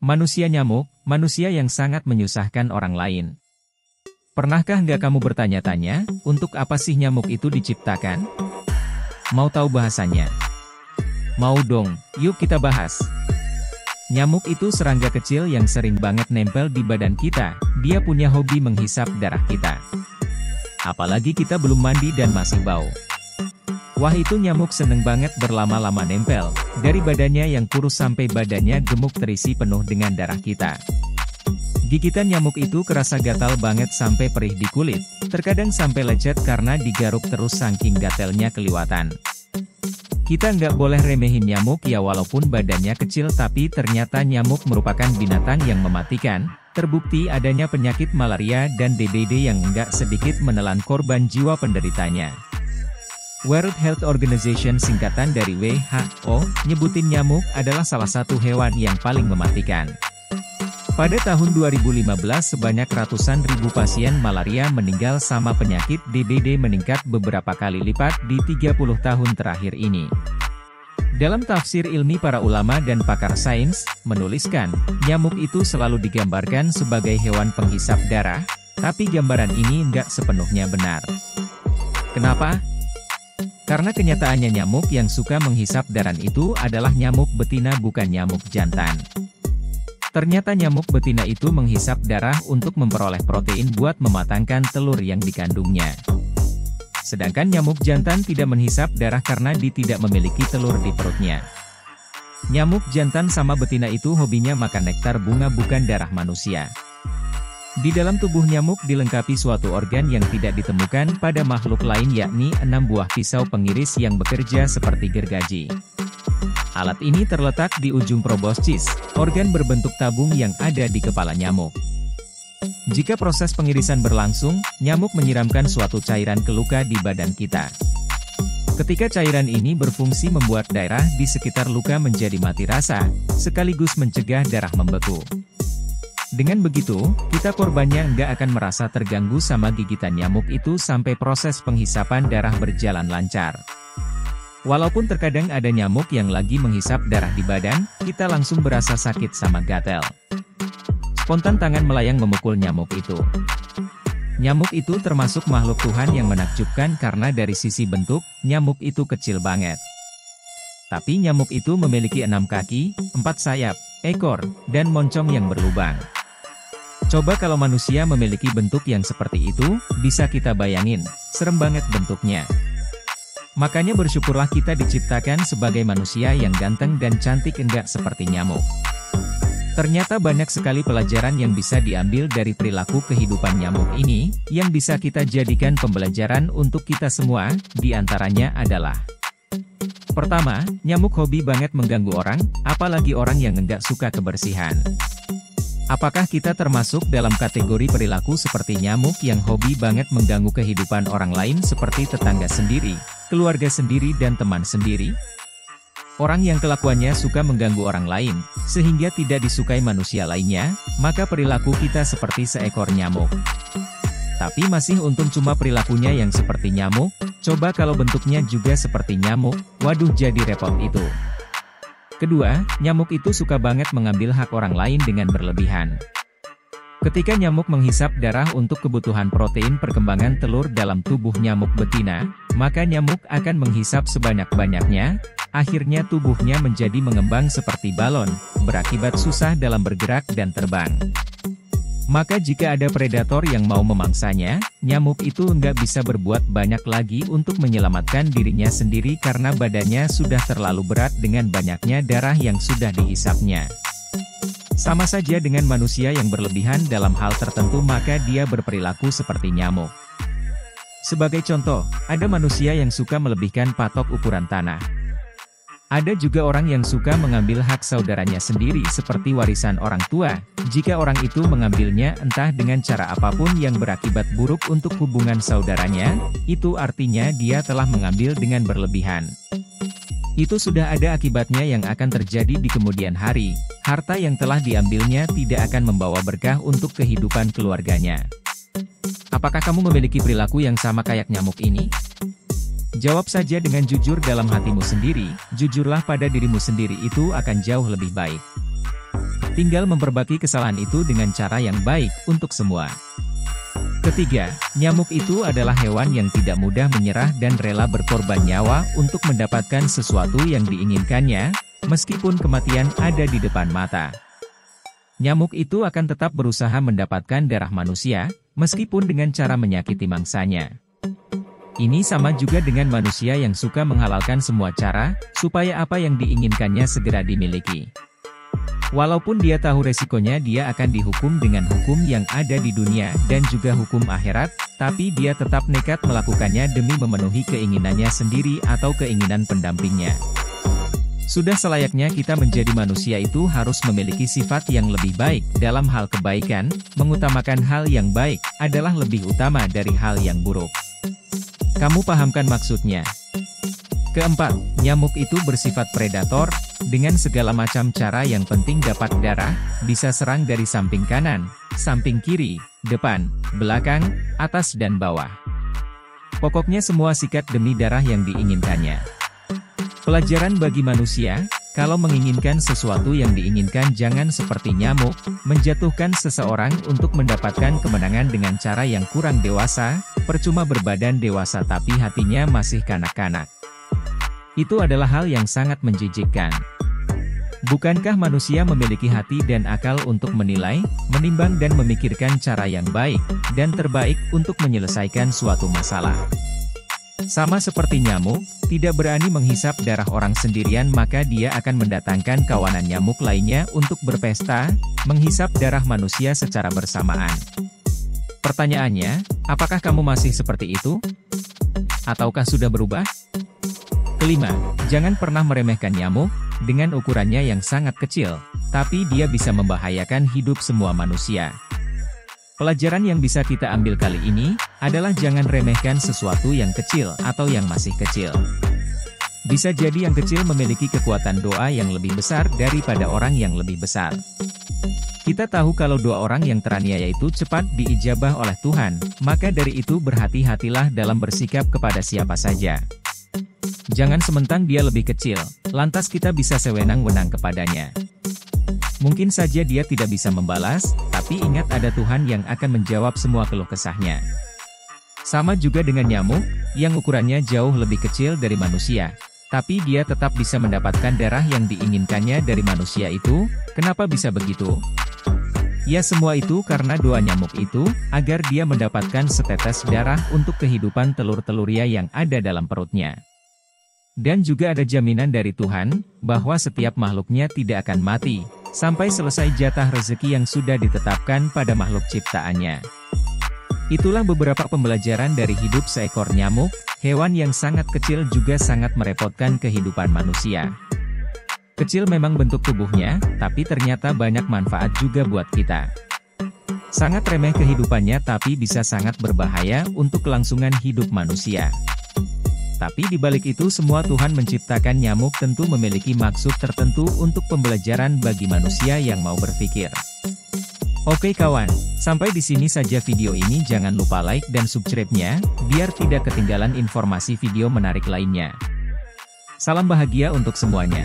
Manusia nyamuk, manusia yang sangat menyusahkan orang lain. Pernahkah nggak kamu bertanya-tanya, untuk apa sih nyamuk itu diciptakan? Mau tahu bahasanya? Mau dong, yuk kita bahas. Nyamuk itu serangga kecil yang sering banget nempel di badan kita, dia punya hobi menghisap darah kita. Apalagi kita belum mandi dan masih bau. Wah, itu nyamuk seneng banget berlama-lama nempel, dari badannya yang kurus sampai badannya gemuk terisi penuh dengan darah kita. Gigitan nyamuk itu kerasa gatal banget sampai perih di kulit, terkadang sampai lecet karena digaruk terus saking gatelnya keliwatan. Kita nggak boleh remehin nyamuk ya, walaupun badannya kecil tapi ternyata nyamuk merupakan binatang yang mematikan. Terbukti adanya penyakit malaria dan DBD yang nggak sedikit menelan korban jiwa penderitanya. World Health Organization singkatan dari WHO, nyebutin nyamuk adalah salah satu hewan yang paling mematikan. Pada tahun 2015 sebanyak ratusan ribu pasien malaria meninggal sama penyakit DBD meningkat beberapa kali lipat di 30 tahun terakhir ini. Dalam tafsir ilmi para ulama dan pakar sains, menuliskan, nyamuk itu selalu digambarkan sebagai hewan penghisap darah, tapi gambaran ini nggak sepenuhnya benar. Kenapa? Karena kenyataannya nyamuk yang suka menghisap darah itu adalah nyamuk betina, bukan nyamuk jantan. Ternyata nyamuk betina itu menghisap darah untuk memperoleh protein buat mematangkan telur yang dikandungnya. Sedangkan nyamuk jantan tidak menghisap darah karena dia tidak memiliki telur di perutnya. Nyamuk jantan sama betina itu hobinya makan nektar bunga, bukan darah manusia. Di dalam tubuh nyamuk dilengkapi suatu organ yang tidak ditemukan pada makhluk lain, yakni 6 buah pisau pengiris yang bekerja seperti gergaji. Alat ini terletak di ujung proboscis, organ berbentuk tabung yang ada di kepala nyamuk. Jika proses pengirisan berlangsung, nyamuk menyiramkan suatu cairan ke luka di badan kita. Ketika cairan ini berfungsi membuat daerah di sekitar luka menjadi mati rasa, sekaligus mencegah darah membeku. Dengan begitu, kita korbannya nggak akan merasa terganggu sama gigitan nyamuk itu sampai proses penghisapan darah berjalan lancar. Walaupun terkadang ada nyamuk yang lagi menghisap darah di badan, kita langsung berasa sakit sama gatel. Spontan tangan melayang memukul nyamuk itu. Nyamuk itu termasuk makhluk Tuhan yang menakjubkan karena dari sisi bentuk, nyamuk itu kecil banget. Tapi nyamuk itu memiliki 6 kaki, 4 sayap, ekor, dan moncong yang berlubang. Coba kalau manusia memiliki bentuk yang seperti itu, bisa kita bayangin, serem banget bentuknya. Makanya bersyukurlah kita diciptakan sebagai manusia yang ganteng dan cantik, enggak seperti nyamuk. Ternyata banyak sekali pelajaran yang bisa diambil dari perilaku kehidupan nyamuk ini, yang bisa kita jadikan pembelajaran untuk kita semua, di antaranya adalah: pertama, nyamuk hobi banget mengganggu orang, apalagi orang yang enggak suka kebersihan. Apakah kita termasuk dalam kategori perilaku seperti nyamuk yang hobi banget mengganggu kehidupan orang lain seperti tetangga sendiri, keluarga sendiri dan teman sendiri? Orang yang kelakuannya suka mengganggu orang lain, sehingga tidak disukai manusia lainnya, maka perilaku kita seperti seekor nyamuk. Tapi masih untung cuma perilakunya yang seperti nyamuk, coba kalau bentuknya juga seperti nyamuk, waduh jadi repot itu. Kedua, nyamuk itu suka banget mengambil hak orang lain dengan berlebihan. Ketika nyamuk menghisap darah untuk kebutuhan protein perkembangan telur dalam tubuh nyamuk betina, maka nyamuk akan menghisap sebanyak-banyaknya, akhirnya tubuhnya menjadi mengembang seperti balon, berakibat susah dalam bergerak dan terbang. Maka jika ada predator yang mau memangsanya, nyamuk itu nggak bisa berbuat banyak lagi untuk menyelamatkan dirinya sendiri karena badannya sudah terlalu berat dengan banyaknya darah yang sudah dihisapnya. Sama saja dengan manusia yang berlebihan dalam hal tertentu, maka dia berperilaku seperti nyamuk. Sebagai contoh, ada manusia yang suka melebihkan patok ukuran tanah. Ada juga orang yang suka mengambil hak saudaranya sendiri seperti warisan orang tua, jika orang itu mengambilnya entah dengan cara apapun yang berakibat buruk untuk hubungan saudaranya, itu artinya dia telah mengambil dengan berlebihan. Itu sudah ada akibatnya yang akan terjadi di kemudian hari, harta yang telah diambilnya tidak akan membawa berkah untuk kehidupan keluarganya. Apakah kamu memiliki perilaku yang sama kayak nyamuk ini? Jawab saja dengan jujur dalam hatimu sendiri, jujurlah pada dirimu sendiri, itu akan jauh lebih baik. Tinggal memperbaiki kesalahan itu dengan cara yang baik untuk semua. Ketiga, nyamuk itu adalah hewan yang tidak mudah menyerah dan rela berkorban nyawa untuk mendapatkan sesuatu yang diinginkannya, meskipun kematian ada di depan mata. Nyamuk itu akan tetap berusaha mendapatkan darah manusia, meskipun dengan cara menyakiti mangsanya. Ini sama juga dengan manusia yang suka menghalalkan semua cara, supaya apa yang diinginkannya segera dimiliki. Walaupun dia tahu resikonya, dia akan dihukum dengan hukum yang ada di dunia dan juga hukum akhirat, tapi dia tetap nekat melakukannya demi memenuhi keinginannya sendiri atau keinginan pendampingnya. Sudah selayaknya kita menjadi manusia itu harus memiliki sifat yang lebih baik dalam hal kebaikan, mengutamakan hal yang baik adalah lebih utama dari hal yang buruk. Kamu pahamkan maksudnya? Keempat, nyamuk itu bersifat predator, dengan segala macam cara yang penting dapat darah, bisa serang dari samping kanan, samping kiri, depan, belakang, atas dan bawah. Pokoknya semua sikat demi darah yang diinginkannya. Pelajaran bagi manusia, kalau menginginkan sesuatu yang diinginkan jangan seperti nyamuk, menjatuhkan seseorang untuk mendapatkan kemenangan dengan cara yang kurang dewasa, percuma berbadan dewasa tapi hatinya masih kanak-kanak. Itu adalah hal yang sangat menjijikkan. Bukankah manusia memiliki hati dan akal untuk menilai, menimbang dan memikirkan cara yang baik, dan terbaik untuk menyelesaikan suatu masalah? Sama seperti nyamuk, tidak berani menghisap darah orang sendirian maka dia akan mendatangkan kawanan nyamuk lainnya untuk berpesta, menghisap darah manusia secara bersamaan. Pertanyaannya, apakah kamu masih seperti itu? Ataukah sudah berubah? Kelima, jangan pernah meremehkan nyamuk, dengan ukurannya yang sangat kecil, tapi dia bisa membahayakan hidup semua manusia. Pelajaran yang bisa kita ambil kali ini, adalah jangan remehkan sesuatu yang kecil atau yang masih kecil. Bisa jadi yang kecil memiliki kekuatan doa yang lebih besar daripada orang yang lebih besar. Kita tahu kalau doa orang yang teraniaya itu cepat diijabah oleh Tuhan, maka dari itu berhati-hatilah dalam bersikap kepada siapa saja. Jangan sementang dia lebih kecil, lantas kita bisa sewenang-wenang kepadanya. Mungkin saja dia tidak bisa membalas, tapi ingat ada Tuhan yang akan menjawab semua keluh kesahnya. Sama juga dengan nyamuk, yang ukurannya jauh lebih kecil dari manusia, tapi dia tetap bisa mendapatkan darah yang diinginkannya dari manusia itu. Kenapa bisa begitu? Ya semua itu karena doa nyamuk itu, agar dia mendapatkan setetes darah untuk kehidupan telur-telurnya yang ada dalam perutnya. Dan juga ada jaminan dari Tuhan, bahwa setiap makhluknya tidak akan mati, sampai selesai jatah rezeki yang sudah ditetapkan pada makhluk ciptaannya. Itulah beberapa pembelajaran dari hidup seekor nyamuk, hewan yang sangat kecil juga sangat merepotkan kehidupan manusia. Kecil memang bentuk tubuhnya, tapi ternyata banyak manfaat juga buat kita. Sangat remeh kehidupannya tapi bisa sangat berbahaya untuk kelangsungan hidup manusia. Tapi di balik itu semua Tuhan menciptakan nyamuk tentu memiliki maksud tertentu untuk pembelajaran bagi manusia yang mau berpikir. Oke kawan, sampai di sini saja video ini. Jangan lupa like dan subscribe-nya, biar tidak ketinggalan informasi video menarik lainnya. Salam bahagia untuk semuanya.